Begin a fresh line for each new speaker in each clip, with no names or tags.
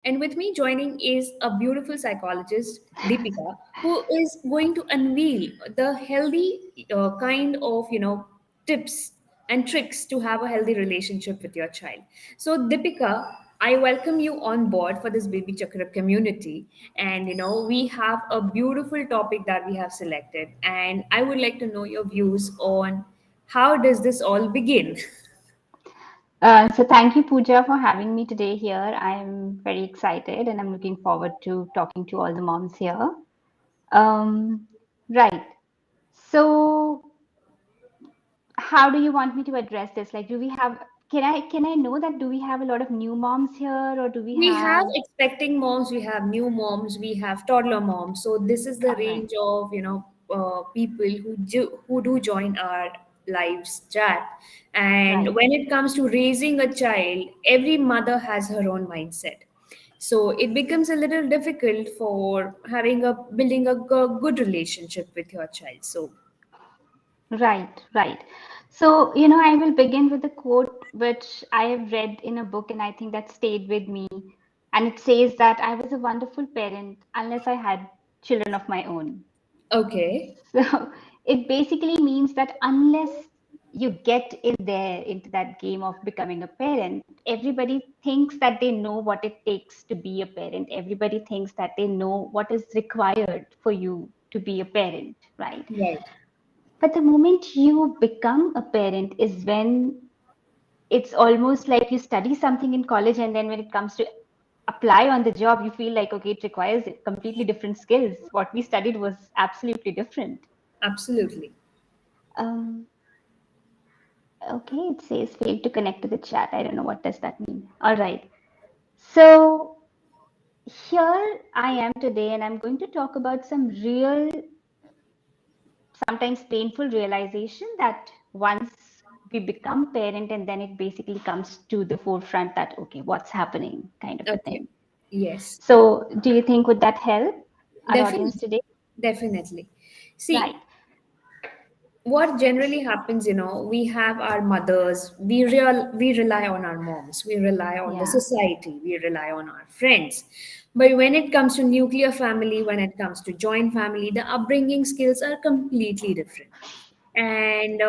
And with me joining is a beautiful psychologist, Deepika, who is going to unveil the healthy kind of, tips and tricks to have a healthy relationship with your child. So, Deepika, I welcome you on board for this Baby Chakra community. And, we have a beautiful topic that we have selected. And I would like to know your views on how does this all begin?
So thank you, Pooja, for having me today here. I'm very excited and I'm looking forward to talking to all the moms here. Um, right. So how do you want me to address this? Like, do we have, can I know that do we have a lot of new moms here or do we
We have
have,
expecting moms, we have new moms, we have toddler moms. So this is the
all right,
range of people who do join our lives chat. And
right,
when it comes to raising a child, every mother has her own mindset. So it becomes a little difficult for having a building a good relationship with your child. So
right. So, I will begin with a quote which I have read in a book and I think that stayed with me. And it says that I was a wonderful parent unless I had children of my own.
okay,
So it basically means that unless you get in there into that game of becoming a parent, everybody thinks that they know what it takes to be a parent. Everybody thinks that they know what is required for you to be a parent, right?
right.
But the moment you become a parent is when it's almost like you study something in college and then when it comes to apply on the job, you feel like, okay, it requires completely different skills. What we studied was absolutely different.
Absolutely.
Um, Okay, it says failed to connect to the chat. I don't know what does that mean. All right. So here I am today and I'm going to talk about some real, sometimes painful realization that once we become parent and then it basically comes to the forefront that, okay, what's happening kind of a
Okay.
thing.
Yes.
So do you think would that help our audience
Definitely.
today?
Definitely.
Right,
See, what generally happens, we have our mothers, we rely on our moms, we rely on the
yeah,
society, we rely on our friends. But when it comes to nuclear family, when it comes to joint family, the upbringing skills are completely different. And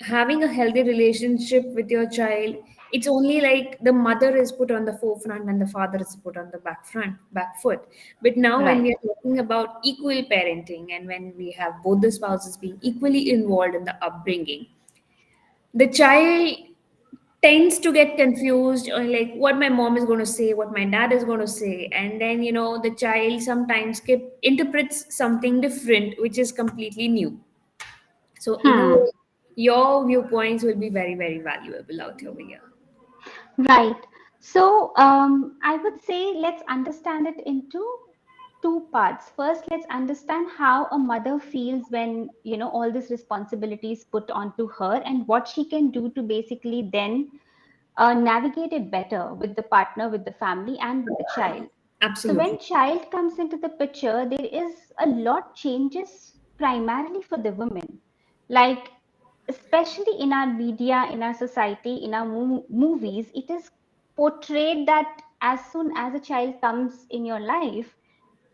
having a healthy relationship with your child, it's only like the mother is put on the forefront and the father is put on the back foot. But now when we
right.
are talking about equal parenting and when we have both the spouses being equally involved in the upbringing, the child tends to get confused or like what my mom is going to say, what my dad is going to say, and then the child sometimes interprets something different which is completely new. So in a
Hmm.
way, your viewpoints will be very, very valuable out over here.
Right. So I would say let's understand it into two parts. First, let's understand how a mother feels when, all this responsibility is put onto her and what she can do to basically then navigate it better with the partner, with the family, and with the child. So when
Absolutely.
child comes into the picture, there is a lot changes primarily for the women. Like especially in our media, in our society, in our movies, it is portrayed that as soon as a child comes in your life,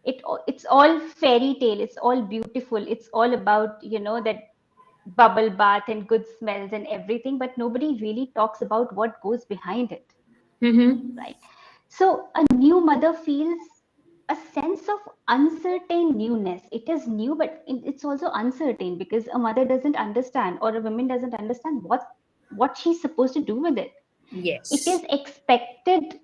it's all fairy tale, it's all beautiful, it's all about that bubble bath and good smells and everything, but nobody really talks about what goes behind it,
Mm-hmm.
right? So a new mother feels a sense of uncertain newness. It is new, but it's also uncertain because a mother doesn't understand or a woman doesn't understand what she's supposed to do with it. It
Yes.
is expected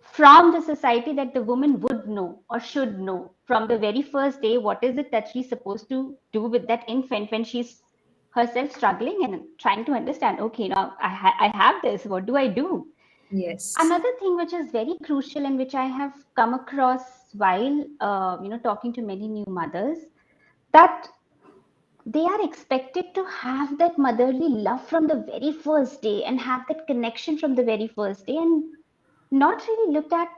from the society that the woman would know or should know from the very first day what is it that she's supposed to do with that infant when she's herself struggling and trying to understand, okay, now I have this, what do I do?
Yes.
Another thing which is very crucial and which I have come across while talking to many new mothers, that they are expected to have that motherly love from the very first day and have that connection from the very first day and not really look at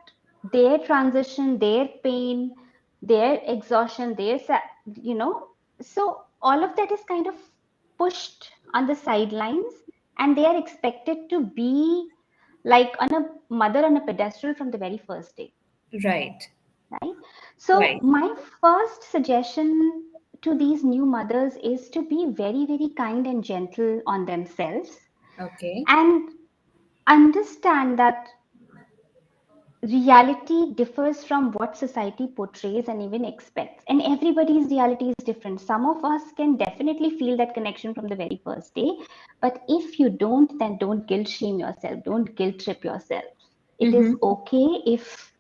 their transition, their pain, their exhaustion, you know. So all of that is kind of pushed on the sidelines, and they are expected to be like on a mother on a pedestal from the very first day,
Right.
right? So
Right.
my first suggestion to these new mothers is to be very, very kind and gentle on themselves,
Okay.
and understand that reality differs from what society portrays and even expects. And everybody's reality is different. Some of us can definitely feel that connection from the very first day. But if you don't, then don't guilt shame yourself. Don't guilt trip yourself. It is
Mm-hmm.
okay if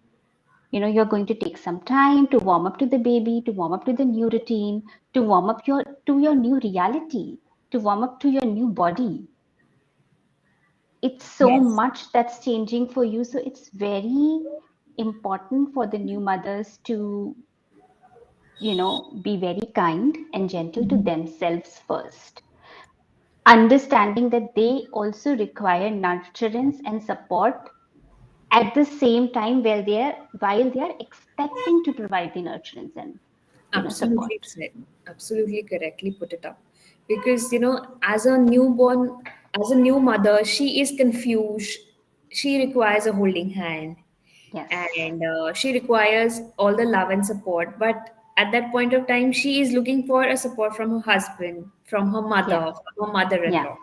you're going to take some time to warm up to the baby, to warm up to the new routine, to warm up to your new reality, to warm up to your new body. It's so
Yes.
much that's changing for you. So it's very important for the new mothers to, be very kind and gentle to
Mhm.
themselves first. Understanding that they also require nurturance and support at the same time while they are expecting to provide the nurturance and support.
Absolutely said. Absolutely correctly put it up. Because, as a newborn, as a new mother, she is confused. She requires a holding hand,
Yes.
and she requires all the love and support. But at that point of time, she is looking for a support from her husband, from her
Yeah.
mother, from her
Yeah.
mother-in-law.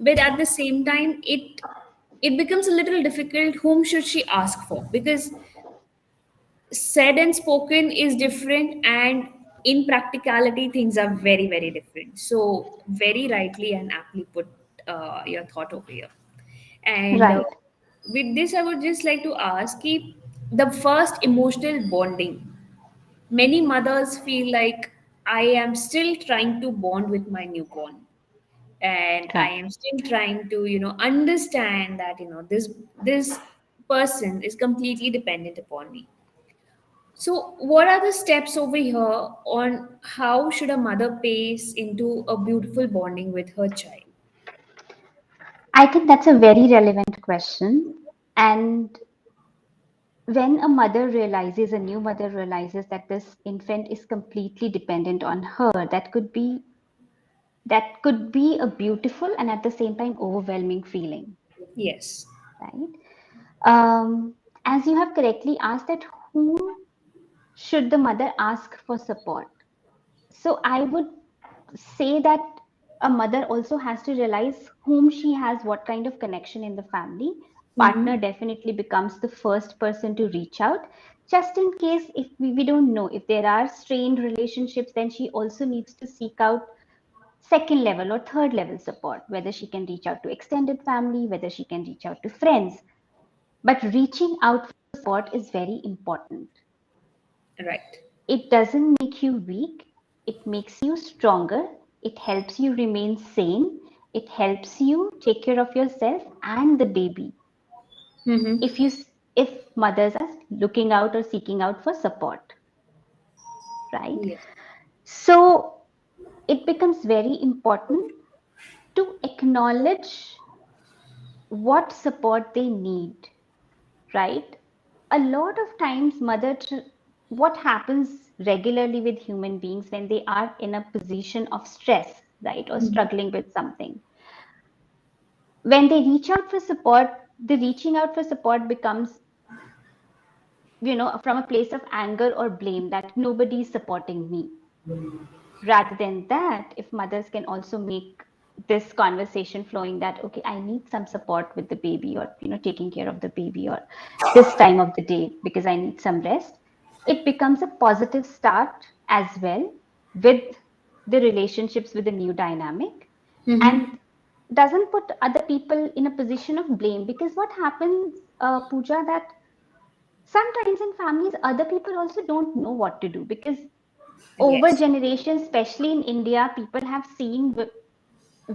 But at the same time, it becomes a little difficult. Whom should she ask for? Because said and spoken is different, and in practicality things are very, very different. So very rightly and aptly put your thought over here. And
Right.
with this I would just like to ask if the first emotional bonding, many mothers feel like I am still trying to bond with my newborn, and I
Right.
am still trying to understand that this person is completely dependent upon me. So, what are the steps over here on how should a mother pace into a beautiful bonding with her child?
I think that's a very relevant question. And when a new mother realizes that this infant is completely dependent on her, that could be a beautiful and at the same time overwhelming feeling,
Yes.
right? Um, as you have correctly asked, that whom should the mother ask for support? So I would say that a mother also has to realize whom she has, what kind of connection in the family. Partner
Mm-hmm.
definitely becomes the first person to reach out. Just in case if we don't know if there are strained relationships, then she also needs to seek out second level or third level support, whether she can reach out to extended family, whether she can reach out to friends. But reaching out for support is very important.
Right.
It doesn't make you weak, it makes you stronger, it helps you remain sane, it helps you take care of yourself and the baby.
Mm-hmm.
If you if mothers are looking out or seeking out for support, right?
Yes.
So it becomes very important to acknowledge what support they need, right? A lot of times what happens regularly with human beings when they are in a position of stress, right, or
Mm-hmm.
struggling with something, when they reach out for support, the reaching out for support becomes from a place of anger or blame that nobody is supporting me. Rather than that, if mothers can also make this conversation flowing, that okay, I need some support with the baby, or taking care of the baby, or this time of the day because I need some rest, it becomes a positive start as well with the relationships with the new dynamic,
Mm-hmm.
and doesn't put other people in a position of blame. Because what happens, Pooja, that sometimes in families other people also don't know what to do, because over
Yes.
generations, especially in India, people have seen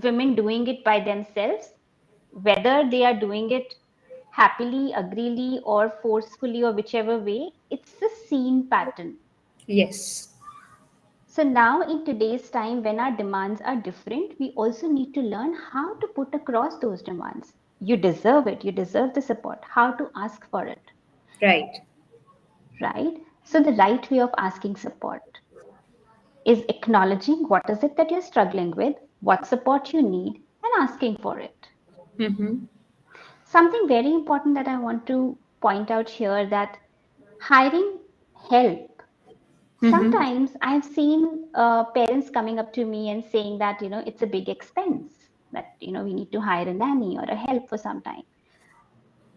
women doing it by themselves, whether they are doing it happily, agreeably, or forcefully, or whichever way, it's the seen pattern.
Yes.
So now, in today's time, when our demands are different, we also need to learn how to put across those demands. You deserve it, you deserve the support, how to ask for it,
Right.
right? So, the right way of asking support is acknowledging what is it that you're struggling with, what support you need, and asking for it.
Mm-hmm.
Something very important that I want to point out here, that hiring help.
Mm-hmm.
Sometimes I've seen parents coming up to me and saying that, it's a big expense, that, we need to hire a nanny or a help for some time.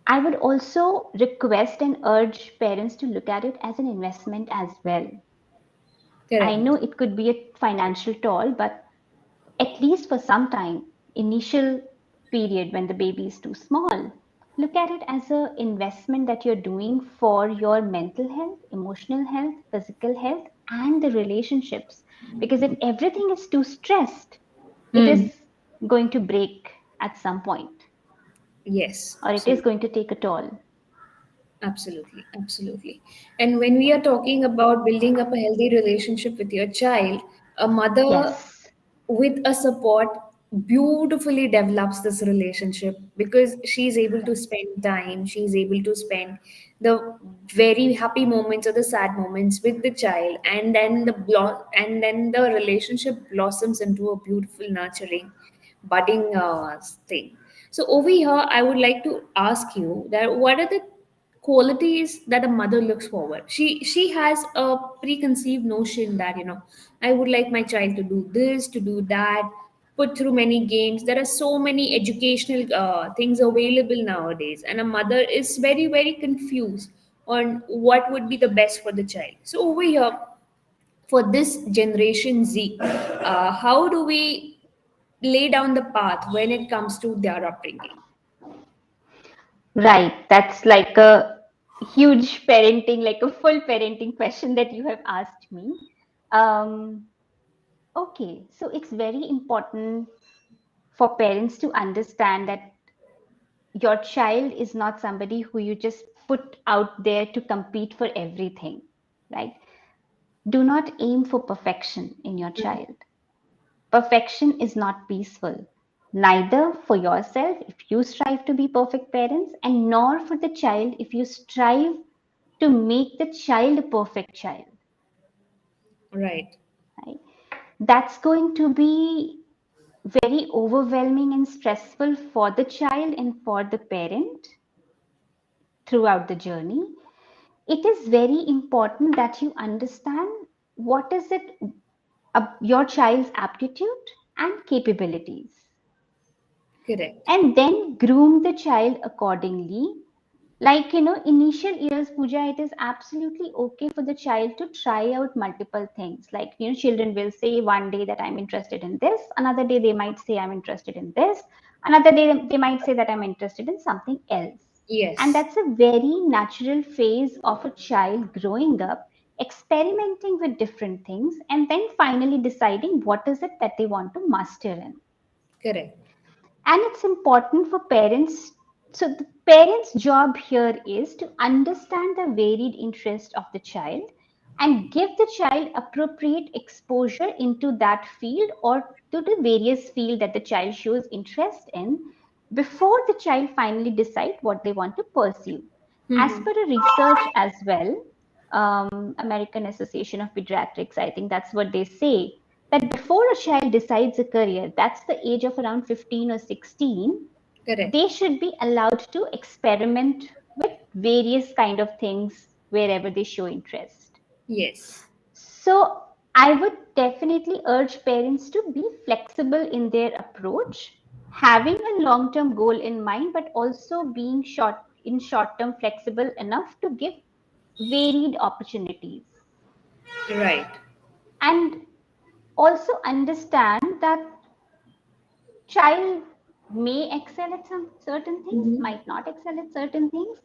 I would also request and urge parents to look at it as an investment as well. I know
Correct.
it could be a financial toll, but at least for some time, initial period when the baby is too small, look at it as an investment that you're doing for your mental health, emotional health, physical health, and the relationships. Because if everything is too stressed, it
Hmm.
is going to break at some point,
Yes,
or it is
absolutely.
going to take a toll.
Absolutely, absolutely. And when we are talking about building up a healthy relationship with your child, a mother
Yes,
with a support beautifully develops this relationship because she's able to spend time, she's able to spend the very happy moments or the sad moments with the child, and then and then the relationship blossoms into a beautiful, nurturing, budding thing. So over here, I would like to ask you that what are the qualities that a mother looks forward. She has a preconceived notion that I would like my child to do this, to do that, put through many games. There are so many educational things available nowadays, and a mother is very very confused on what would be the best for the child. So over here, for this generation Z, how do we lay down the path when it comes to their upbringing?
right. That's like a huge parenting, like a full parenting question that you have asked me. Um, okay, so it's very important for parents to understand that your child is not somebody who you just put out there to compete for everything, right? Do not aim for perfection in your child. Perfection is not peaceful, neither for yourself if you strive to be perfect parents, and nor for the child if you strive to make the child a perfect child,
Right.
right? That's going to be very overwhelming and stressful for the child and for the parent throughout the journey. It is very important that you understand what is it, your child's aptitude and capabilities,
Correct.
and then groom the child accordingly. Like, initial years, Pooja, it is absolutely okay for the child to try out multiple things. Like, children will say one day that I'm interested in this, another day they might say I'm interested in this, another day they might say that I'm interested in something else. And
Yes.
that's a very natural phase of a child growing up, experimenting with different things, and then finally deciding what is it that they want to master in.
Correct.
And it's important for parents. So the parents' job here is to understand the varied interest of the child and give the child appropriate exposure into that field or to the various field that the child shows interest in before the child finally decide what they want to pursue. As
Mm-hmm.
per a research as well, American Association of Pediatrics, I think that's what they say, that before a child decides a career, that's the age of around 15 or 16,
Correct.
they should be allowed to experiment with various kind of things wherever they show interest.
Yes.
So I would definitely urge parents to be flexible in their approach, having a long-term goal in mind, but also being short-term flexible enough to give varied opportunities.
Right.
And also understand that child may excel at some certain things,
Mm-hmm.
might not excel at certain things.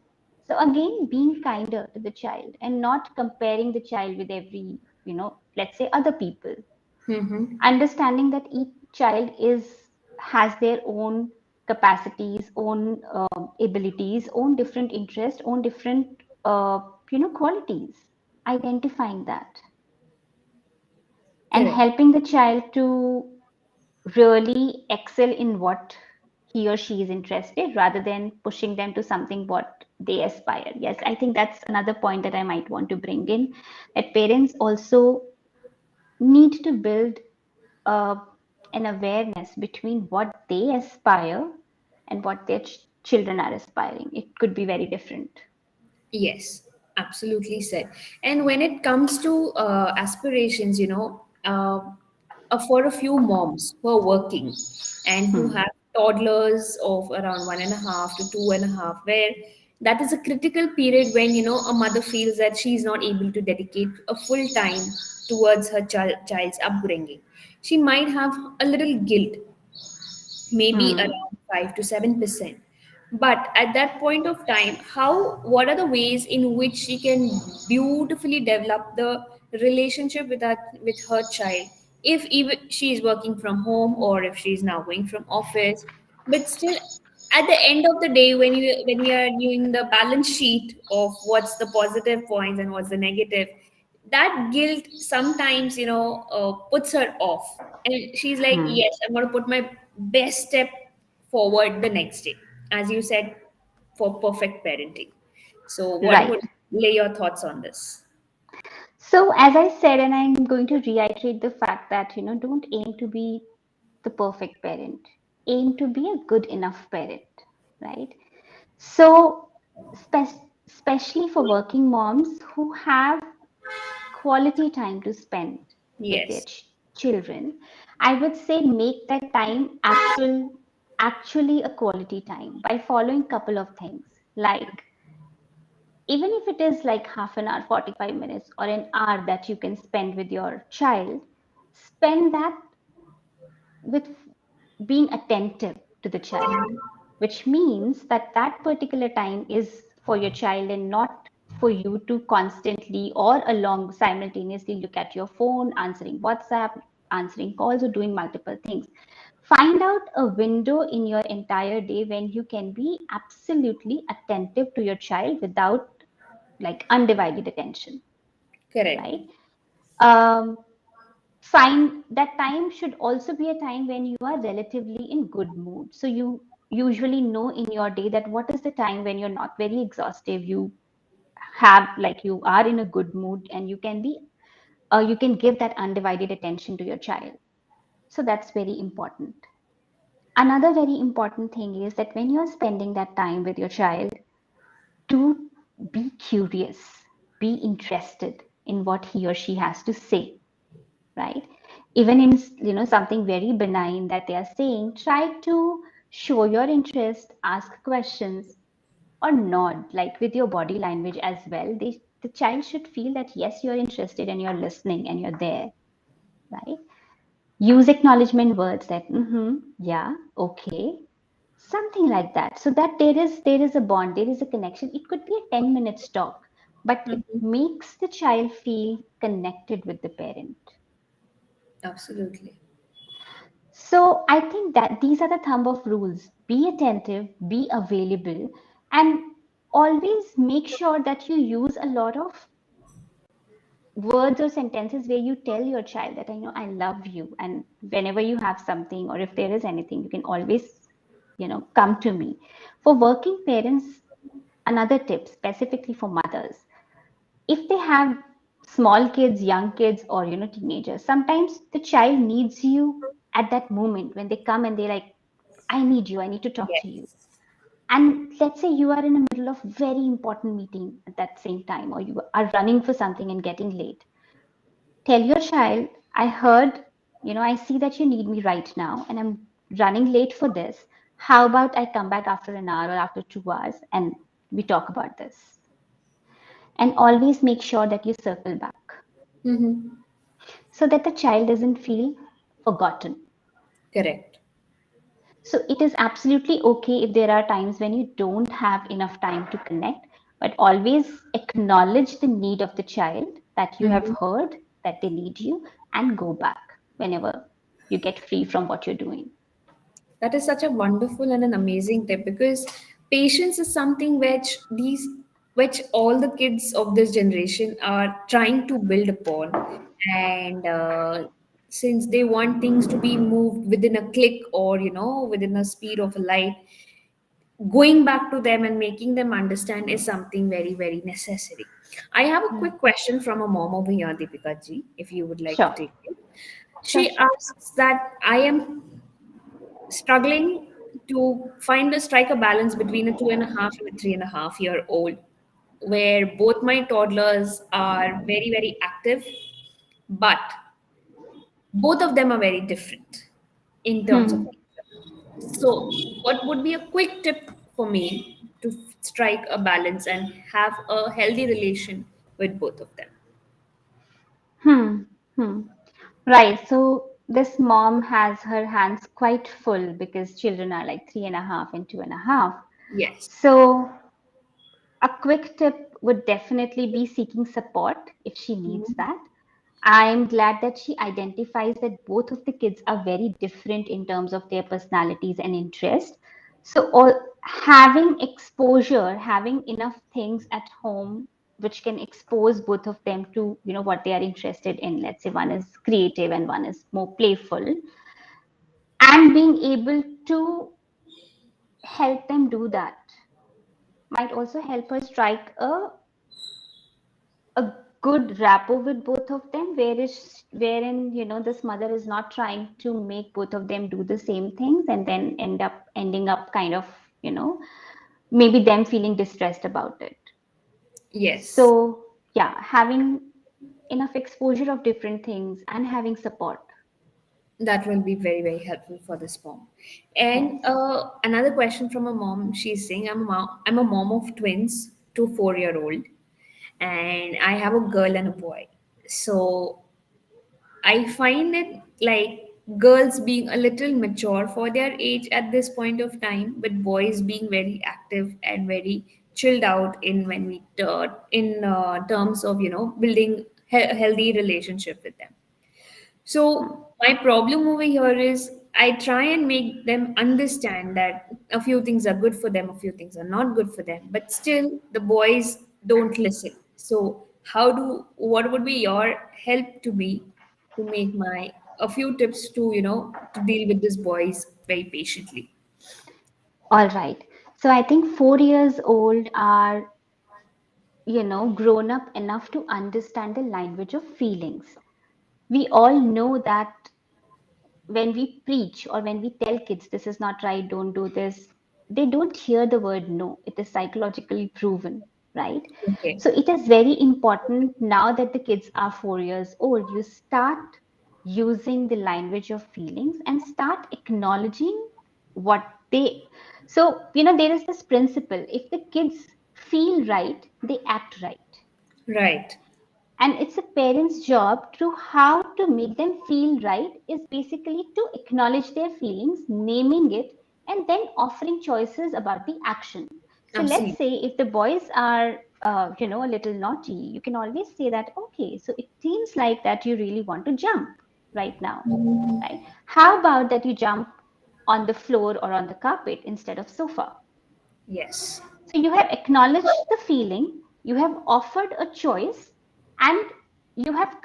So again, being kinder to the child and not comparing the child with every, let's say other people.
Mm-hmm.
Understanding that each child has their own capacities, own abilities, own different interests, own different qualities. Identifying that and
Correct.
helping the child to really excel in what he or she is interested rather than pushing them to something what they aspire. Yes, I think that's another point that I might want to bring in, that parents also need to build uh, an awareness between what they aspire and what their children are aspiring. It could be very different.
Yes, absolutely said. And when it comes to aspirations, for a few moms who are working and who
Hmm.
have toddlers of around 1.5 to 2.5, where that is a critical period when a mother feels that she is not able to dedicate a full time towards her child's upbringing. She might have a little guilt, maybe
Hmm.
around 5 to 7%. But at that point of time, what are the ways in which she can beautifully develop the relationship with her child, if even she is working from home or if she is now going from office, but still at the end of the day, when we are doing the balance sheet of what's the positive points and what's the negative, that guilt sometimes puts her off, and she's like,
Hmm.
yes, I'm going to put my best step forward the next day, as you said, for perfect parenting. So what
Right.
would lay your thoughts on this?
So, as I said, and I'm going to reiterate the fact that, don't aim to be the perfect parent, aim to be a good enough parent, right? So, especially for working moms who have quality time to spend with their
Yes.
children, I would say make that time actually a quality time by following couple of things, like even if it is like half an hour, 45 minutes, or an hour that you can spend with your child, spend that with being attentive to the child, which means that that particular time is for your child and not for you to constantly or along simultaneously look at your phone, answering WhatsApp, answering calls, or doing multiple things. Find out a window in your entire day when you can be absolutely attentive to your child without like undivided attention,
Correct.
right? Um, Find that time should also be a time when you are relatively in good mood. So you usually know in your day that what is the time when you're not very exhaustive, you have like you are in a good mood and you can give that undivided attention to your child. So that's very important. Another very important thing is that when you're spending that time with your child, do be curious, be interested in what he or she has to say, right? Even in something very benign that they are saying, try to show your interest, ask questions, or nod like with your body language as well. The child should feel that yes, you're interested and you're listening and you're there, right? Use acknowledgement words that mm-hmm, yeah, okay, something like that, so that there is a bond, there is a connection. It could be a 10 minute talk, but it
Mhm.
makes the child feel connected with the parent.
Absolutely.
So I think that these are the thumb of rules. Be attentive, be available, and always make sure that you use a lot of words or sentences where you tell your child that I know I love you, and whenever you have something or if there is anything, you can always, come to me. For working parents, another tip specifically for mothers, if they have small kids, young kids, or teenagers, sometimes the child needs you at that moment when they come and they're like, I need you, I need to talk to you.
Yes.
And let's say you are in the middle of very important meeting at that same time, or you are running for something and getting late. Tell your child, I heard, I see that you need me right now, and I'm running late for this. How about I come back after an hour or after 2 hours and we talk about this? And always make sure that you circle back
Mm-hmm.
so that the child doesn't feel forgotten.
Correct.
So it is absolutely okay if there are times when you don't have enough time to connect, but always acknowledge the need of the child that you have
Mhm.
heard that they need you and go back whenever you get free from what you're doing.
That is such a wonderful and an amazing tip, because patience is something which all the kids of this generation are trying to build upon, and since they want things to be moved within a click or within a speed of a light, going back to them and making them understand is something very very necessary. I have a
Hmm.
quick question from a mom over here, Deepika ji, if you would like to
Sure,
take it.
sure,
She
sure.
asks that I am struggling. to find a strike a balance between a 2.5 and a 3.5 year old, where both my toddlers are very, very active, but both of them are very different in terms of
Hmm.
nature. So, what would be a quick tip for me to strike a balance and have a healthy relation with both of them?
Hmm. Hmm. Right. So this mom has her hands quite full because children are like 3.5 and 2.5.
Yes.
So a quick tip would definitely be seeking support if she needs
Mhm.
that. I'm glad that she identifies that both of the kids are very different in terms of their personalities and interests. So, all, having exposure, having enough things at home which can expose both of them to what they are interested in. Let's say one is creative and one is more playful, and being able to help them do that might also help her strike a good rapport with both of them, wherein this mother is not trying to make both of them do the same things and then ending up kind of you know maybe them feeling distressed about it.
Yes.
So yeah, having enough exposure of different things and having support.
That will be very, very helpful for this mom. And
Yes.
another question from a mom. She's saying, I'm a mom of twins, 4-year old, and I have a girl and a boy. So I find it like girls being a little mature for their age at this point of time, but boys being very active and very chilled out in when we in terms of building healthy relationship with them.
Hmm.
So my problem over here is I try and make them understand that a few things are good for them, a few things are not good for them, but still the boys don't listen. So what would be your help to me to make my a few tips to to deal with these boys very patiently?
All right. So I think 4 years old are grown up enough to understand the language of feelings. We all know that when we preach or when we tell kids this is not right, don't do this, they don't hear the word no. It is psychologically proven, right?
Okay.
So it is very important now that the kids are 4 years old, you start using the language of feelings and start acknowledging what they. So, there is this principle: if the kids feel right, they act right,
Right.
and it's a parent's job to how to make them feel right is basically to acknowledge their feelings, naming it, and then offering choices about the action. So let's
Absolutely.
say if the boys are a little naughty, you can always say that, okay, so it seems like that you really want to jump right now,
Mhm.
right? How about that you jump on the floor or on the carpet instead of sofa?
Yes.
So you have acknowledged the feeling, you have offered a choice, and you have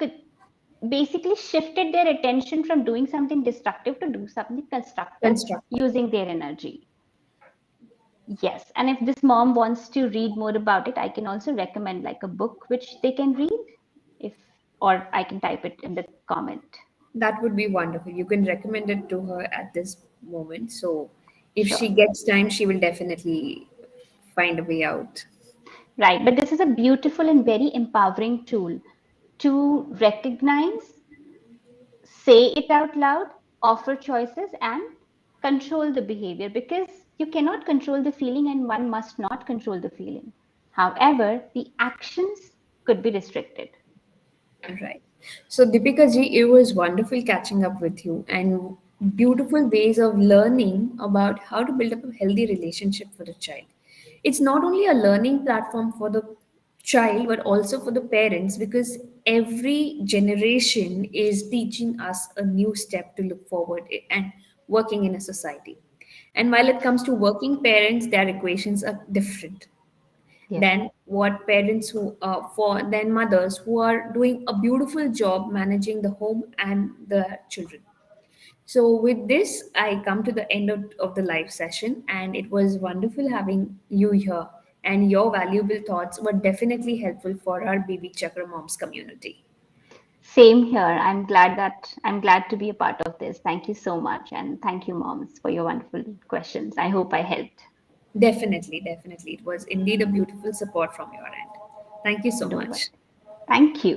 basically shifted their attention from doing something destructive to do something constructive
Constructive.
using their energy. Yes, and if this mom wants to read more about it, I can also recommend like a book which they can read, if or I can type it in the comment.
That would be wonderful. You can recommend it to her at this moment. So if she
Sure.
gets time, she will definitely find a way out.
Right, but this is a beautiful and very empowering tool to recognize, say it out loud, offer choices, and control the behavior, because you cannot control the feeling and one must not control the feeling. However, the actions could be restricted.
All right. So, Deepika ji, it was wonderful catching up with you and beautiful ways of learning about how to build up a healthy relationship for the child. It's not only a learning platform for the child, but also for the parents because every generation is teaching us a new step to look forward and working in a society. And while it comes to working parents, their equations are different
Yes.
than what parents who for than mothers who are doing a beautiful job managing the home and the children. So with this I come to the end of the live session, and it was wonderful having you here, and your valuable thoughts were definitely helpful for our baby chakra moms community.
Same here. I'm glad to be a part of this. Thank you so much. And thank you, moms, for your wonderful questions. I hope I helped.
Definitely, definitely. It was indeed a beautiful support from your end. Thank you so
Don't worry.
much.
Thank you.